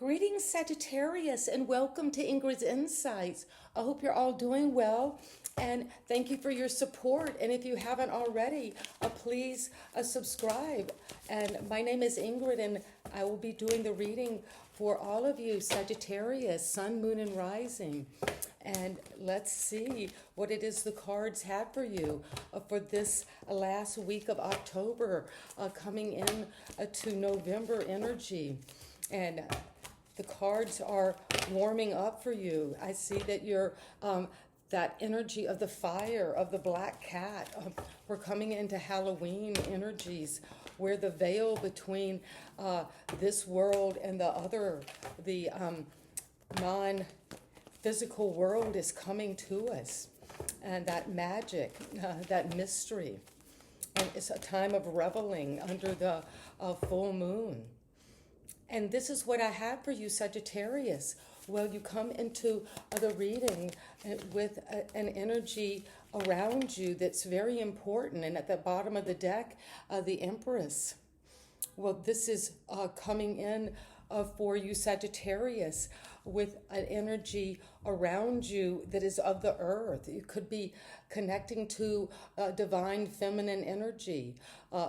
Greetings, Sagittarius, and welcome to Ingrid's Insights. I hope you're all doing well, and thank you for your support. And if you haven't already, please subscribe. And my name is Ingrid, and I will be doing the reading for all of you, Sagittarius, Sun, Moon, and Rising. And let's see what it is the cards have for you for this last week of October, coming in to November energy. And the cards are warming up for you. I see that you're that energy of the fire, of the black cat. We're coming into Halloween energies where the veil between this world and the other, the non-physical world is coming to us. And that magic, that mystery. And it's a time of reveling under the full moon. And this is what I have for you, Sagittarius. Well, you come into the reading with an energy around you that's very important. And at the bottom of the deck, the Empress. Well, this is coming in for you, Sagittarius, with an energy around you that is of the earth. You could be connecting to divine feminine energy,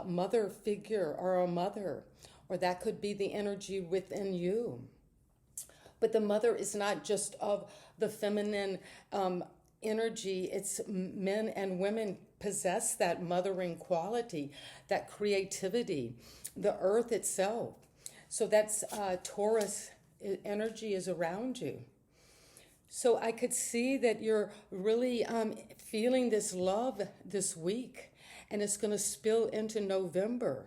mother figure or a mother. Or that could be the energy within you. But the mother is not just of the feminine energy. It's men and women possess that mothering quality, that creativity, the earth itself. So that's Taurus energy is around you. So I could see that you're really feeling this love this week, and it's going to spill into November.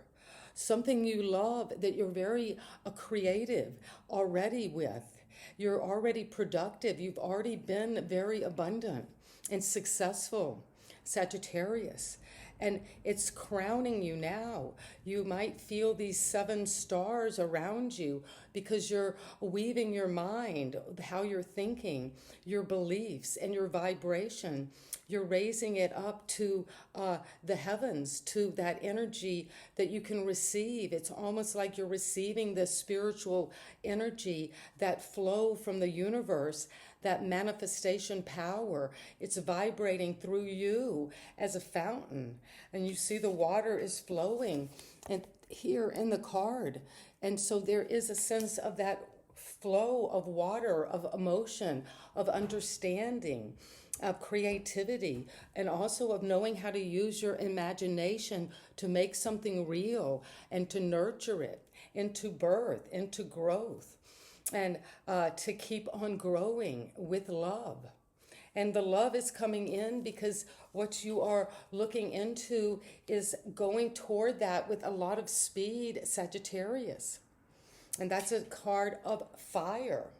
Something you love that you're very creative already with. You're already productive. You've already been very abundant and successful, Sagittarius. And it's crowning you now. You might feel these 7 stars around you because you're weaving your mind, how you're thinking, your beliefs, and your vibration. You're raising it up to the heavens, to that energy that you can receive. It's almost like you're receiving the spiritual energy, that flow from the universe, that manifestation power. It's vibrating through you as a fountain. And you see the water is flowing and here in the card. And so there is a sense of that flow of water, of emotion, of understanding, of creativity, and also of knowing how to use your imagination to make something real and to nurture it into birth, into growth, and to keep on growing with love. And the love is coming in because what you are looking into is going toward that with a lot of speed, Sagittarius. And that's a card of fire.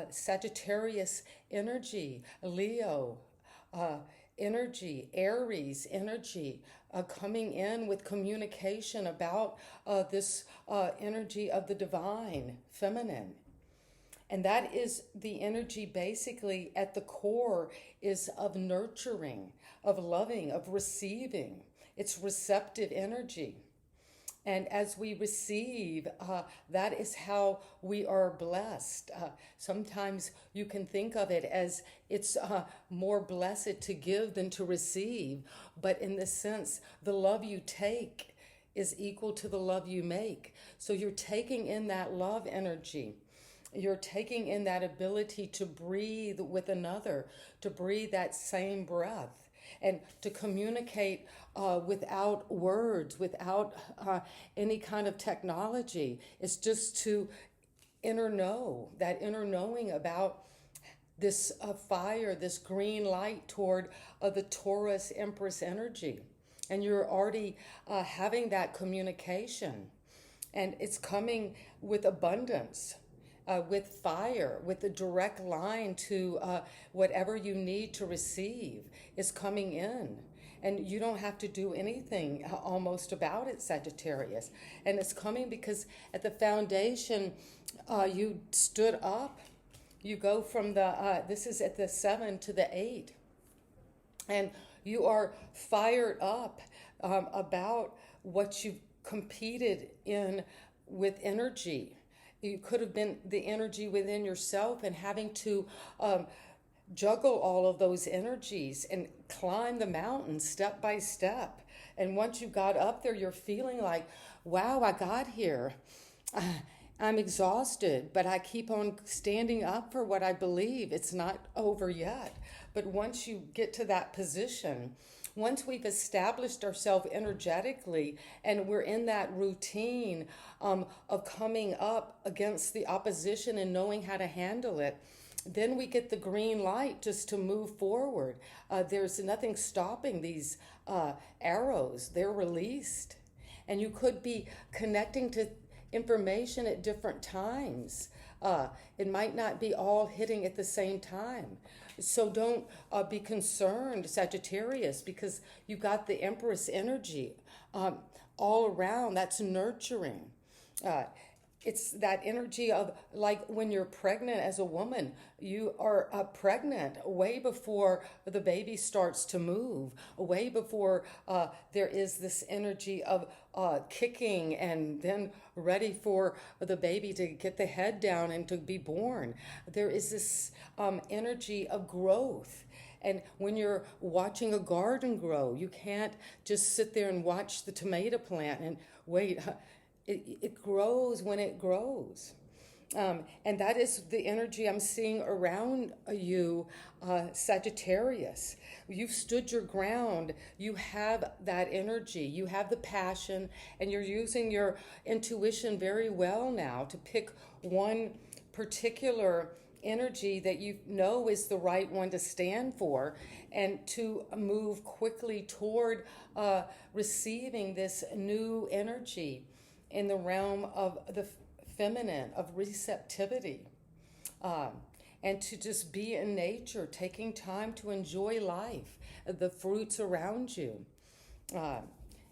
Sagittarius energy, Leo energy, Aries energy, coming in with communication about this energy of the divine, feminine. And that is the energy basically at the core is of nurturing, of loving, of receiving. It's receptive energy. And as we receive, that is how we are blessed. Sometimes you can think of it as it's more blessed to give than to receive. But in this sense, the love you take is equal to the love you make. So you're taking in that love energy. You're taking in that ability to breathe with another, to breathe that same breath, and to communicate without words, without any kind of technology. It's just to that inner knowing about this fire, this green light toward the Taurus Empress energy. And you're already having that communication. And it's coming with abundance. With fire, with a direct line to whatever you need to receive is coming in. And you don't have to do anything almost about it, Sagittarius. And it's coming because at the foundation, you stood up. You go from this is at the 7 to the 8. And you are fired up about what you've competed in with energy. You could have been the energy within yourself and having to juggle all of those energies and climb the mountain step by step. And once you got up there, you're feeling like, wow, I got here. I'm exhausted, but I keep on standing up for what I believe. It's not over yet. But once you get to that position, once we've established ourselves energetically and we're in that routine of coming up against the opposition and knowing how to handle it, then we get the green light just to move forward. There's nothing stopping these arrows. They're released. And you could be connecting to information at different times. It might not be all hitting at the same time. So don't be concerned, Sagittarius, because you got the Empress energy all around. That's nurturing. It's that energy of like when you're pregnant as a woman, you are pregnant way before the baby starts to move, way before there is this energy of kicking and then ready for the baby to get the head down and to be born. There is this energy of growth. And when you're watching a garden grow, you can't just sit there and watch the tomato plant and wait. It grows when it grows. And that is the energy I'm seeing around you, Sagittarius. You've stood your ground. You have that energy. You have the passion, and you're using your intuition very well now to pick one particular energy that you know is the right one to stand for and to move quickly toward receiving this new energy in the realm of the feminine, of receptivity, and to just be in nature, taking time to enjoy life, the fruits around you.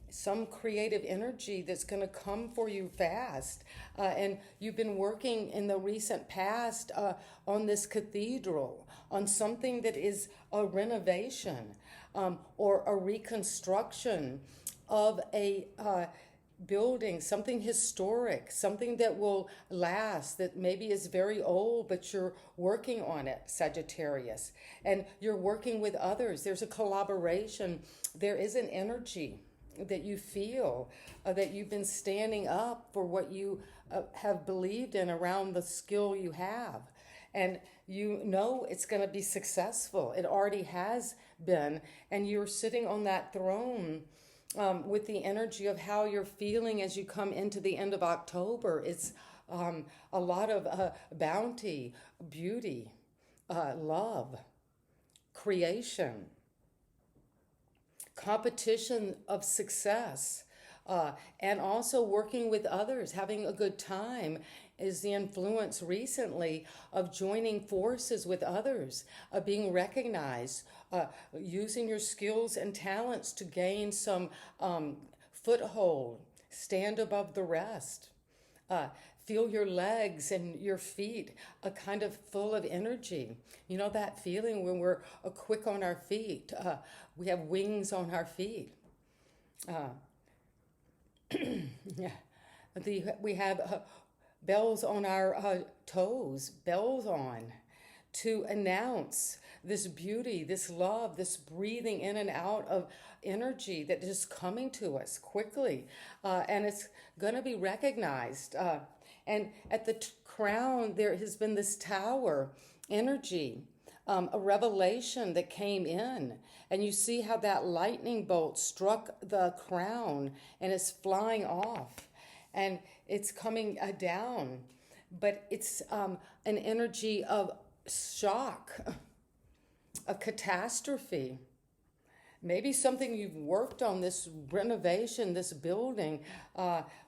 Some creative energy that's going to come for you fast. And you've been working in the recent past on this cathedral, on something that is a renovation or a reconstruction of a building, something historic, something that will last, that maybe is very old, but you're working on it, Sagittarius. And you're working with others. There's a collaboration. There is an energy that you feel, that you've been standing up for what you have believed in around the skill you have. And you know it's going to be successful. It already has been. And you're sitting on that throne with the energy of how you're feeling as you come into the end of October. It's a lot of bounty, beauty, love, creation, competition of success, and also working with others, having a good time is the influence recently of joining forces with others, being recognized, using your skills and talents to gain some foothold, stand above the rest. Feel your legs and your feet kind of full of energy. You know that feeling when we're quick on our feet. We have wings on our feet. Yeah. We have bells on our toes, bells on, to announce this beauty, this love, this breathing in and out of energy that is coming to us quickly. And it's going to be recognized. And at the crown, there has been this tower energy, a revelation that came in. And you see how that lightning bolt struck the crown and is flying off. And it's coming down. But it's an energy of shock, a catastrophe. Maybe something you've worked on, this renovation, this building,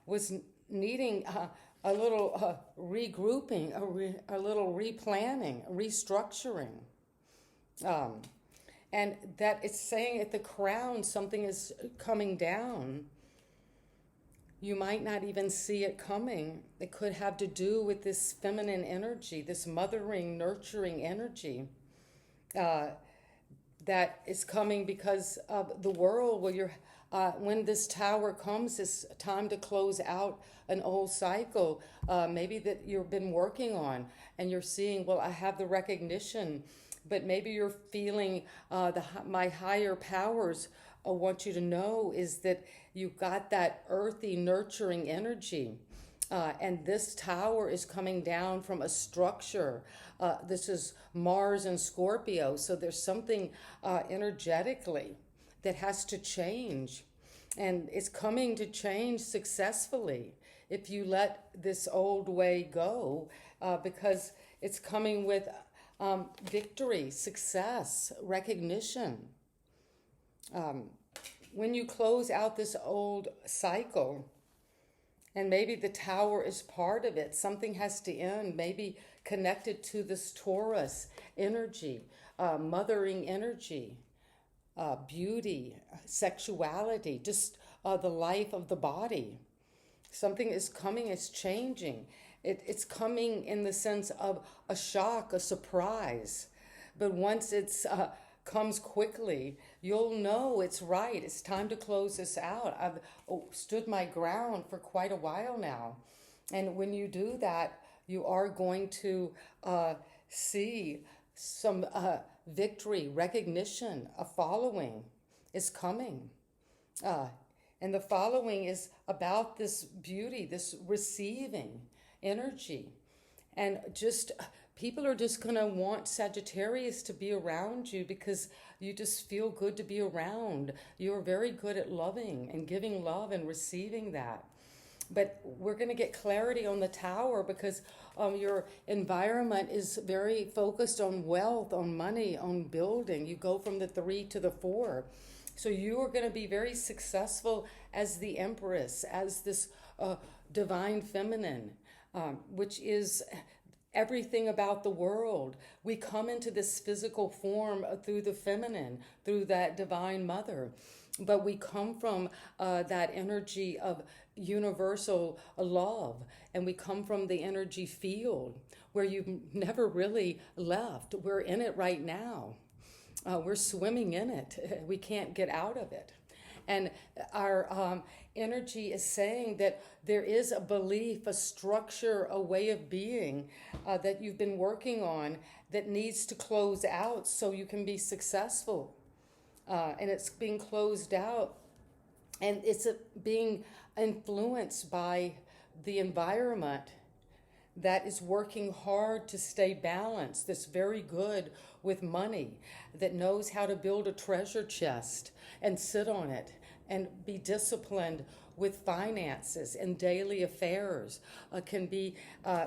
was needing a little regrouping, a little replanning, restructuring. And that it's saying at the crown something is coming down. You might not even see it coming. It could have to do with this feminine energy, this mothering, nurturing energy that is coming because of the world where you're when this tower comes, it's time to close out an old cycle, maybe that you've been working on, and you're seeing, well, I have the recognition, but maybe you're feeling my higher powers want you to know is that you've got that earthy, nurturing energy. And this tower is coming down from a structure. This is Mars and Scorpio, so there's something energetically that has to change. And it's coming to change successfully if you let this old way go, because it's coming with victory, success, recognition. When you close out this old cycle, and maybe the tower is part of it, something has to end, maybe connected to this Taurus energy, mothering energy, beauty, sexuality, just the life of the body. Something is coming, it's changing. It's coming in the sense of a shock, a surprise. But once it's comes quickly, you'll know it's right. It's time to close this out. I've stood my ground for quite a while now. And when you do that, you are going to see some victory, recognition, a following is coming. And the following is about this beauty, this receiving energy. And just people are just going to want Sagittarius to be around you because you just feel good to be around. You're very good at loving and giving love and receiving that. But we're going to get clarity on the tower because your environment is very focused on wealth, on money, on building. You go from the 3 to the 4. So you are going to be very successful as the Empress, as this divine feminine, which is everything about the world. We come into this physical form through the feminine, through that divine mother. But we come from that energy of universal love, and we come from the energy field where you've never really left. We're in it right now. We're swimming in it. We can't get out of it. And our energy is saying that there is a belief, a structure, a way of being that you've been working on that needs to close out so you can be successful. And it's being closed out. And it's being influenced by the environment that is working hard to stay balanced, that's very good with money, that knows how to build a treasure chest and sit on it and be disciplined with finances and daily affairs, can be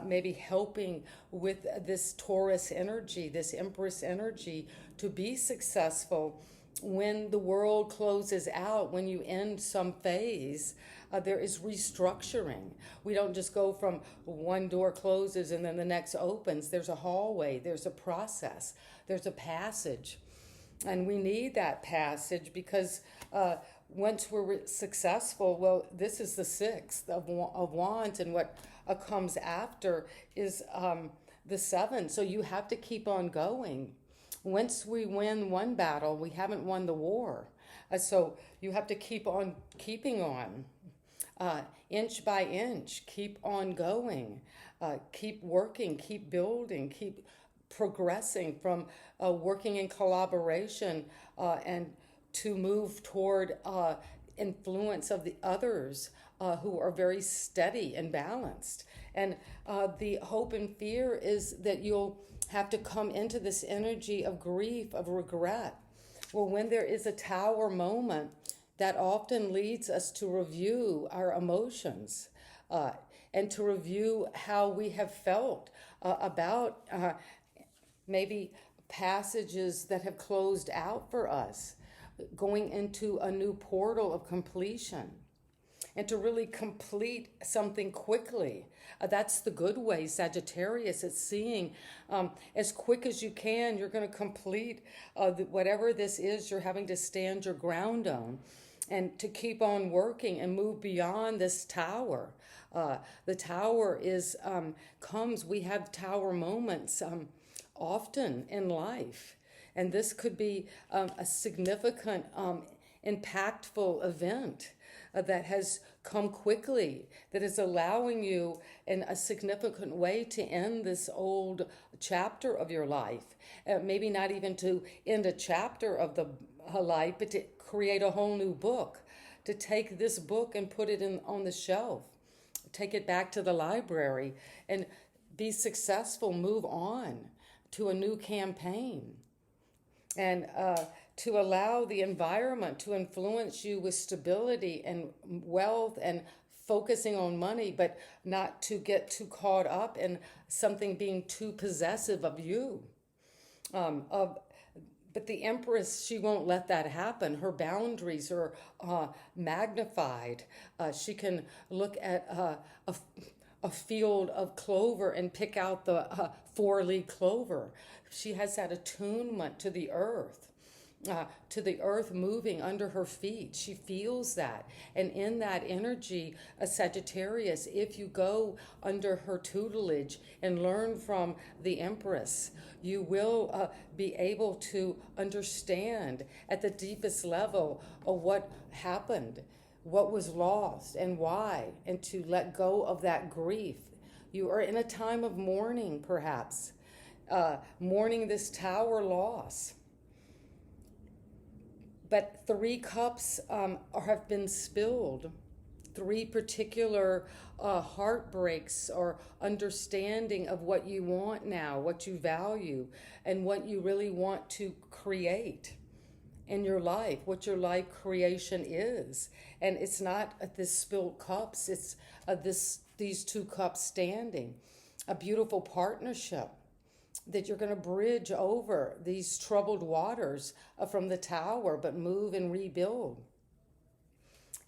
maybe helping with this Taurus energy, this Empress energy, to be successful when the world closes out, when you end some phase. There is restructuring. We don't just go from one door closes and then the next opens. There's a hallway, there's a process, there's a passage. And we need that passage because once we're successful, well, this is the 6th of Wands, and what comes after is the 7. So you have to keep on going. Once we win one battle, we haven't won the war. So you have to keep on keeping on. Inch by inch, keep on going, keep working, keep building, keep progressing from working in collaboration and to move toward influence of the others who are very steady and balanced. And the hope and fear is that you'll have to come into this energy of grief, of regret. Well, when there is a tower moment, that often leads us to review our emotions and to review how we have felt about maybe passages that have closed out for us, going into a new portal of completion, and to really complete something quickly. That's the good way, Sagittarius. It's seeing as quick as you can, you're going to complete whatever this is you're having to stand your ground on, and to keep on working and move beyond this tower. The tower is we have tower moments often in life. And this could be a significant impactful event that has come quickly, that is allowing you in a significant way to end this old chapter of your life. Maybe not even to end a chapter of the life, but to create a whole new book, to take this book and put it on the shelf, take it back to the library and be successful, move on to a new campaign. And to allow the environment to influence you with stability and wealth and focusing on money, but not to get too caught up in something being too possessive of you. But the Empress, she won't let that happen. Her boundaries are magnified. She can look at a field of clover and pick out the four-leaf clover. She has that attunement to the earth moving under her feet. She feels that. And in that energy, a Sagittarius, if you go under her tutelage and learn from the Empress, you will be able to understand at the deepest level of what happened, what was lost, and why, and to let go of that grief. You are in a time of mourning, perhaps, mourning this tower loss. But 3 cups have been spilled. 3 particular heartbreaks or understanding of what you want now, what you value, and what you really want to create in your life, what your life creation is. And it's not this spilled cups, it's these 2 cups standing, a beautiful partnership that you're going to bridge over these troubled waters from the tower, but move and rebuild.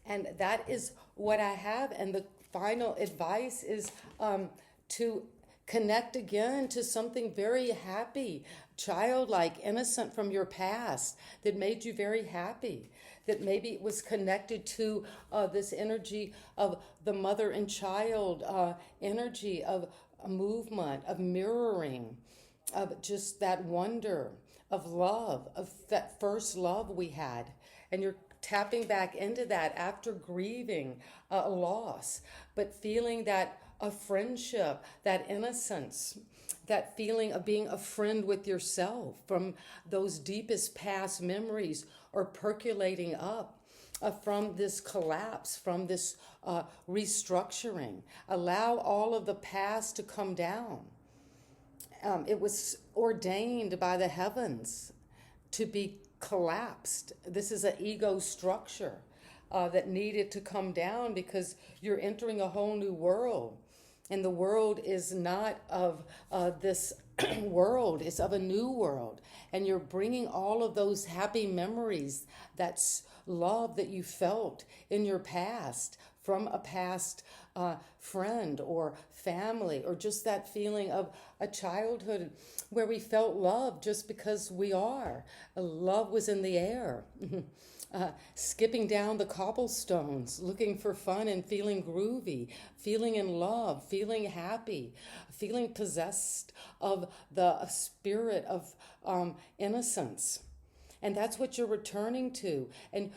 And that is what I have. And the final advice is to connect again to something very happy, childlike, innocent from your past that made you very happy, that maybe it was connected to this energy of the mother and child energy of a movement, of mirroring, of just that wonder, of love, of that first love we had. And you're tapping back into that after grieving a loss, but feeling that a friendship, that innocence, that feeling of being a friend with yourself from those deepest past memories are percolating up from this collapse, from this restructuring. Allow all of the past to come down. It was ordained by the heavens to be collapsed. This is an ego structure that needed to come down because you're entering a whole new world. And the world is not of this world, it's of a new world. And you're bringing all of those happy memories, that's love that you felt in your past from a past friend or family, or just that feeling of a childhood where we felt love just because we are. Love was in the air. Skipping down the cobblestones, looking for fun and feeling groovy, feeling in love, feeling happy, feeling possessed of the spirit of innocence. And that's what you're returning to. And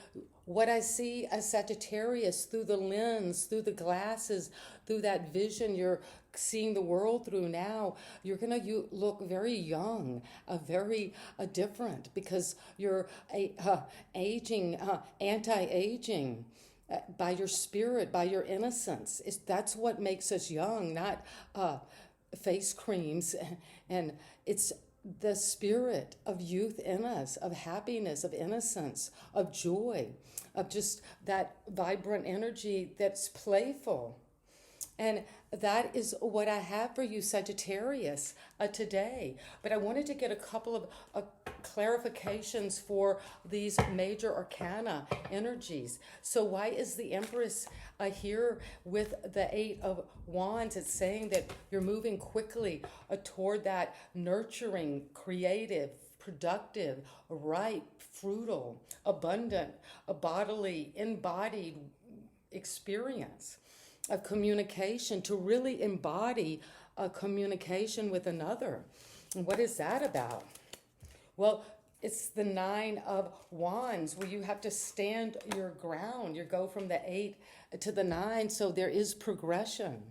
what I see as Sagittarius through the lens, through the glasses, through that vision you're seeing the world through now, you're going to look very young, very different, because you're aging, anti-aging by your spirit, by your innocence. That's what makes us young, not face creams. And it's the spirit of youth in us, of happiness, of innocence, of joy, of just that vibrant energy that's playful. And that is what I have for you, Sagittarius, today. But I wanted to get a couple of clarifications for these major arcana energies. So why is the Empress here with the 8 of Wands? It's saying that you're moving quickly toward that nurturing, creative, productive, ripe, fruitful, abundant, bodily, embodied experience of communication, to really embody a communication with another. And what is that about? Well, it's the 9 of Wands, where you have to stand your ground. You go from the 8 to the 9, so there is progression.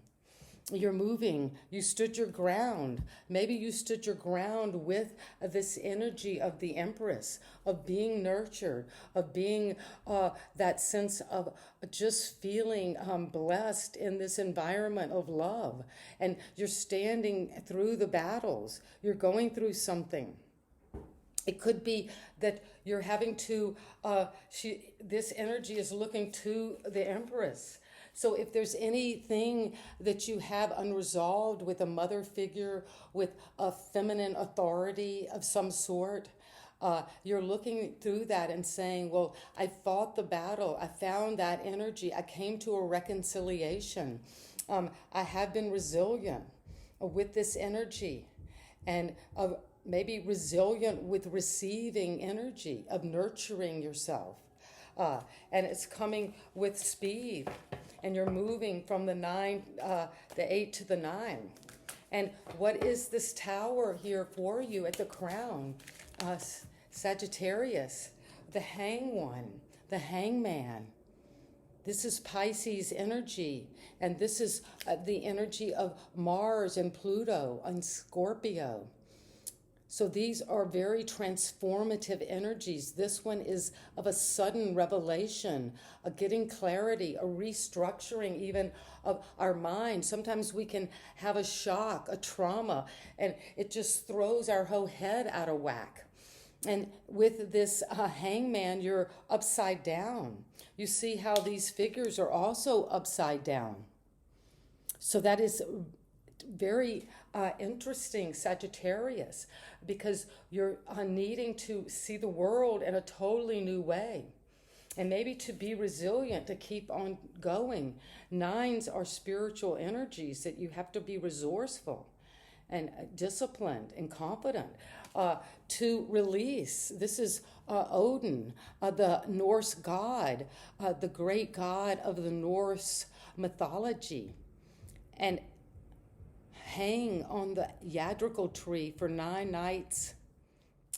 You're moving. You stood your ground. Maybe you stood your ground with this energy of the Empress, of being nurtured, of being that sense of just feeling blessed in this environment of love. And you're standing through the battles. You're going through something. It could be that you're having to, this energy is looking to the Empress. So if there's anything that you have unresolved with a mother figure, with a feminine authority of some sort, you're looking through that and saying, well, I fought the battle. I found that energy. I came to a reconciliation. I have been resilient with this energy, and maybe resilient with receiving energy, of nurturing yourself. And it's coming with speed. And you're moving from the 8 to the 9. And what is this tower here for you at the crown? Sagittarius, the the hangman. This is Pisces energy. And this is the energy of Mars and Pluto and Scorpio. So these are very transformative energies. This one is of a sudden revelation, a getting clarity, a restructuring even of our mind. Sometimes we can have a shock, a trauma, and it just throws our whole head out of whack. And with this hangman, you're upside down. You see how these figures are also upside down. So that is very interesting, Sagittarius, because you're needing to see the world in a totally new way, and maybe to be resilient, to keep on going. 9s are spiritual energies that you have to be resourceful and disciplined and confident to release. This is Odin, the Norse god, the great god of the Norse mythology. And hang on the yadrigal tree for 9 nights,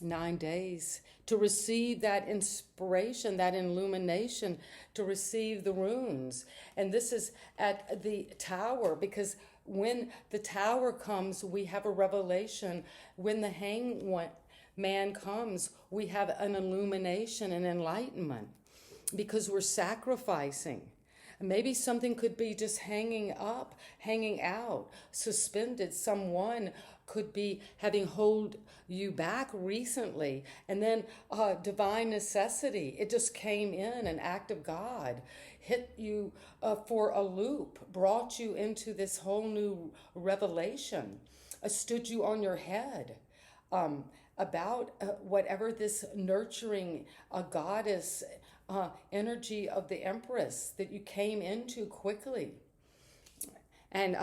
9 days, to receive that inspiration, that illumination, to receive the runes. And this is at the tower, because when the tower comes, we have a revelation. When the hangman comes, we have an illumination and enlightenment, because we're sacrificing. Maybe something could be just hanging up, hanging out, suspended. Someone could be having hold you back recently. And then divine necessity, it just came in, an act of God, hit you for a loop, brought you into this whole new revelation, stood you on your head about whatever this nurturing goddess energy of the Empress that you came into quickly. And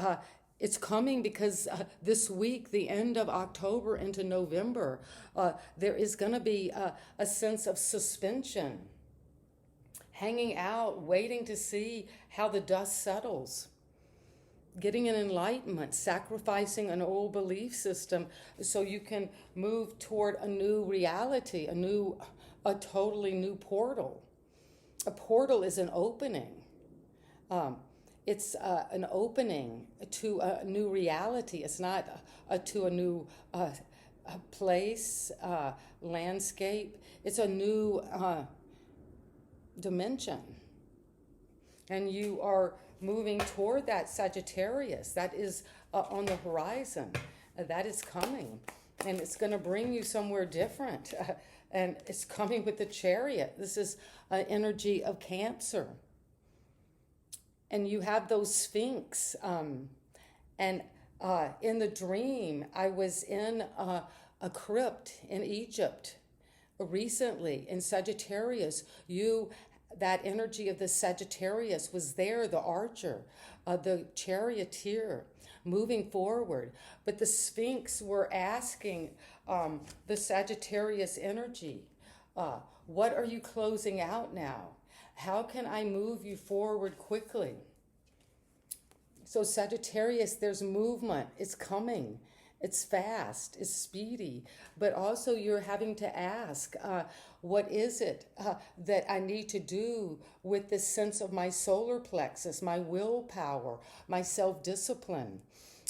it's coming because this week, the end of October into November, there is going to be a sense of suspension, hanging out, waiting to see how the dust settles, getting an enlightenment, sacrificing an old belief system so you can move toward a new reality, a totally new portal. A portal is an opening. It's an opening to a new reality. It's not to a new place, landscape. It's a new dimension. And you are moving toward that Sagittarius. That is on the horizon. That is coming. And it's going to bring you somewhere different. And it's coming with the Chariot. This is an energy of Cancer. And you have those Sphinx. And in the dream, I was in a crypt in Egypt recently in Sagittarius. That energy of the Sagittarius was there, the archer, the charioteer, moving forward. But the Sphinx were asking the Sagittarius energy, what are you closing out now? How can I move you forward quickly? So Sagittarius, there's movement. It's coming. It's fast, it's speedy, but also you're having to ask, what is it that I need to do with this sense of my solar plexus, my willpower, my self-discipline,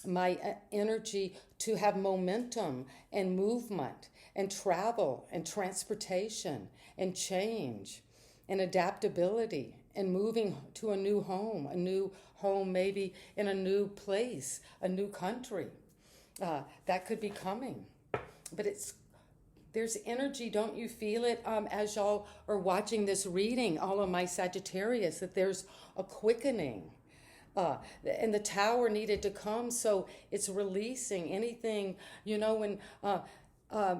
my energy to have momentum and movement and travel and transportation and change and adaptability and moving to a new home maybe in a new place, a new country. That could be coming. But there's energy, don't you feel it as y'all are watching this reading, all of my Sagittarius, that there's a quickening. And the tower needed to come, so it's releasing anything, when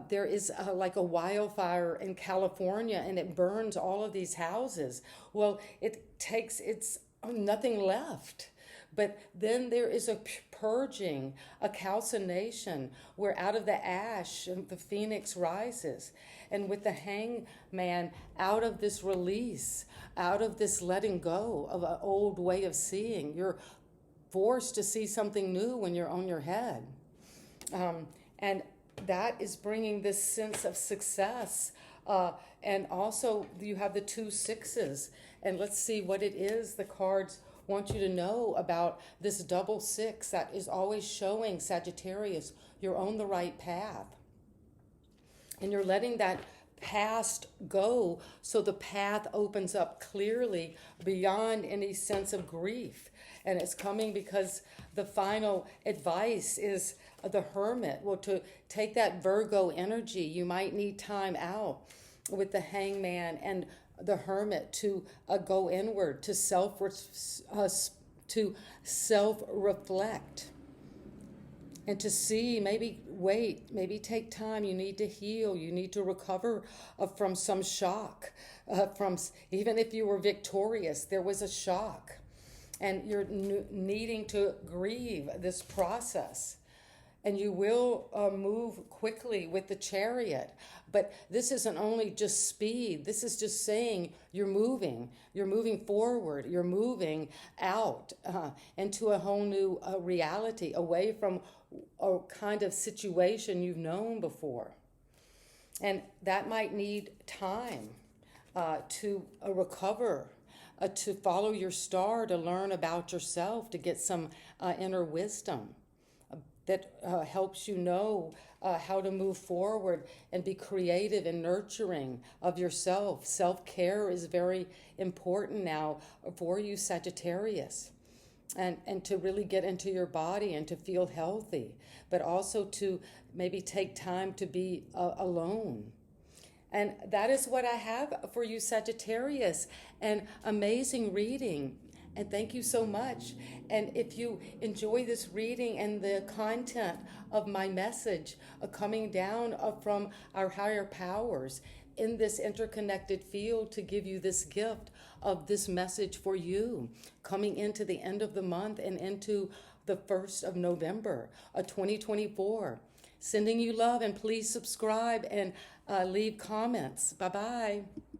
there is like a wildfire in California and it burns all of these houses. Well, it's nothing left. But then there is a purging, a calcination, where out of the ash the phoenix rises. And with the hangman, out of this release, out of this letting go of an old way of seeing, you're forced to see something new when you're on your head. And that is bringing this sense of success. And also you have the 2 6s. And let's see what it is the cards want you to know about this double 6 that is always showing Sagittarius you're on the right path. And you're letting that past go so the path opens up clearly beyond any sense of grief. And it's coming because the final advice is the Hermit. Well, to take that Virgo energy, you might need time out with the Hangman and the Hermit to go inward, to self-reflect, and to see, maybe take time. You need to heal. You need to recover from some shock. Even if you were victorious, there was a shock, and you're needing to grieve this process. And you will move quickly with the Chariot. But this isn't only just speed. This is just saying you're moving. You're moving forward. You're moving out into a whole new reality, away from a kind of situation you've known before. And that might need time to recover, to follow your star, to learn about yourself, to get some inner wisdom that helps you know how to move forward and be creative and nurturing of yourself. Self-care is very important now for you, Sagittarius. And to really get into your body and to feel healthy, but also to maybe take time to be alone. And that is what I have for you, Sagittarius. An amazing reading. And thank you so much. And if you enjoy this reading and the content of my message coming down from our higher powers in this interconnected field to give you this gift of this message for you coming into the end of the month and into the 1st of November of 2024. Sending you love, and please subscribe and leave comments. Bye-bye.